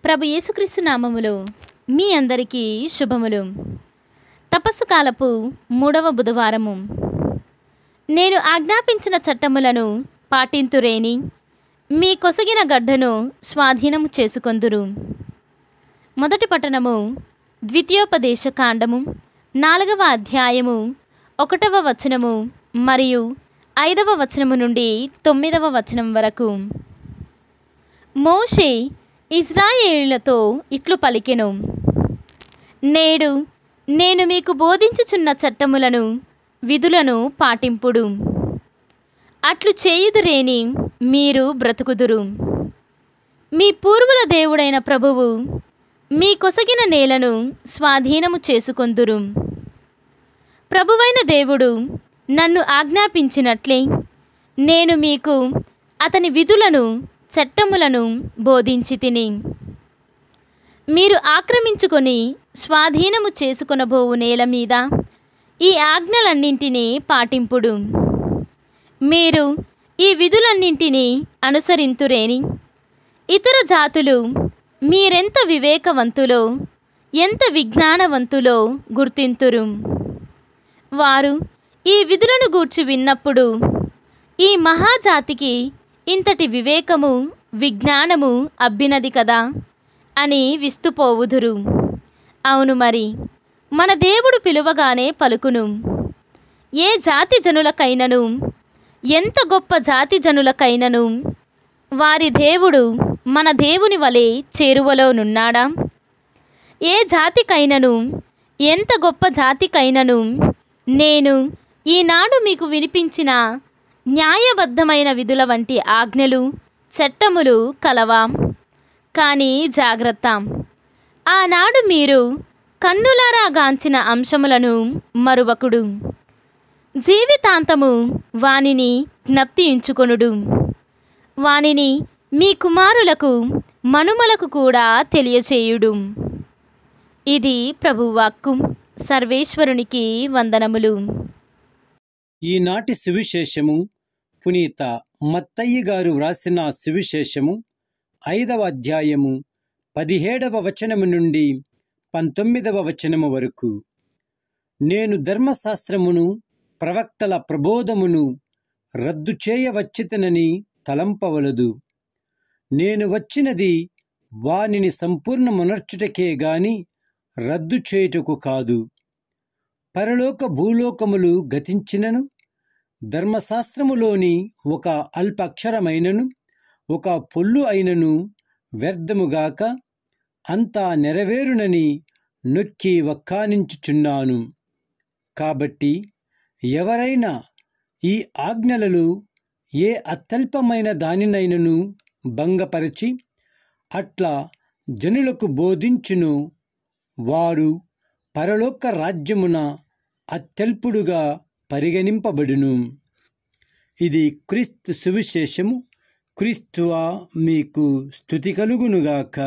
ప్రభు యేసుక్రీస్తు నామములో మీ అందరికీ శుభములు. తపస్సు కాలపు 3వ బుధవారము. నేను ఆజ్ఞాపించిన చట్టములను పాటింతురేని మీ కొసగిన గడ్డను స్వాధీనము చేసుకొందురు. మొదటి పట్టణము ద్వితీయోపదేశ కాండము 4వ అధ్యాయము 1వ వచనము మరియు 5వ వచనము నుండి 9వ వచనం వరకు. మోషే ఇశ్రాయేలులతో ఇట్లు పలికెను, నేడు నేను మీకు బోధించుచున్న చట్టములను విధులను పాటింపుడు. అట్లు చేయుదురేని మీరు బ్రతుకుదురు. మీ పూర్వుల దేవుడైన ప్రభువు మీ కొసగిన నేలను స్వాధీనము చేసుకొందురు. ప్రభువైన దేవుడు నన్ను ఆజ్ఞాపించినట్లే నేను మీకు అతని విధులను చట్టములను బోధించి తిని. మీరు ఆక్రమించుకొని స్వాధీనము చేసుకొనబోవు నేల మీద ఈ ఆజ్ఞలన్నింటినీ పాటింపుడు. మీరు ఈ విధులన్నింటినీ అనుసరింతురేని ఇతర జాతులు మీరెంత వివేకవంతులో ఎంత విజ్ఞానవంతులో గుర్తింతురు. వారు ఈ విధులను గూర్చి విన్నప్పుడు ఈ మహాజాతికి ఇంతటి వివేకము విజ్ఞానము అబ్బినది కదా అని విస్తుపోవుదురు. అవును మరి, మన దేవుడు పిలువగానే పలుకును. ఏ జాతి జనులకైనను ఎంత గొప్ప జాతి జనులకైనను వారి దేవుడు మన దేవుని వలె చేరువలోనున్నాడా? ఏ జాతికైనను ఎంత గొప్ప జాతికైనను నేను ఈనాడు మీకు వినిపించిన న్యాయబద్ధమైన విధుల వంటి ఆజ్ఞలు చట్టములు కలవా? కానీ జాగ్రత్త, ఆనాడు మీరు కన్నులారా గాంచిన అంశములను మరువకుడు. జీవితాంతము వానిని జ్ఞప్తించుకొనుడు. వానిని మీ కుమారులకు మనుమలకు కూడా తెలియచేయుడు. ఇది ప్రభువాక్కు. సర్వేశ్వరునికి వందనములు. ఈనాటి సువిశేషము పునీత మత్తయి గారు వ్రాసిన సువిశేషము 5వ అధ్యాయము 17వ వచనము నుండి 19వ వచనము వరకు. నేను ధర్మశాస్త్రమును ప్రవక్తల ప్రబోధమును రద్దు చేయవచ్చితనని తలంపవలదు. నేను వచ్చినది వానిని సంపూర్ణమునర్చుటకే గాని రద్దు చేయుటకు కాదు. పరలోక భూలోకములు గతించినను ధర్మశాస్త్రములోని ఒక అల్పక్షరమైనను ఒక పొల్లు అయినను వ్యర్థముగాక అంతా నెరవేరునని నొక్కి వక్కానించుచున్నాను. కాబట్టి ఎవరైనా ఈ ఆజ్ఞలలో ఏ అత్యల్పమైన దానినైనను భంగపరచి అట్లా జనులకు బోధించును వారు పరలోక రాజ్యమున అత్యల్పుడుగా పరిగణింపబడును. ఇది క్రీస్తు సువిశేషము. క్రీస్తువా మీకు స్తుతి కలుగునుగాక.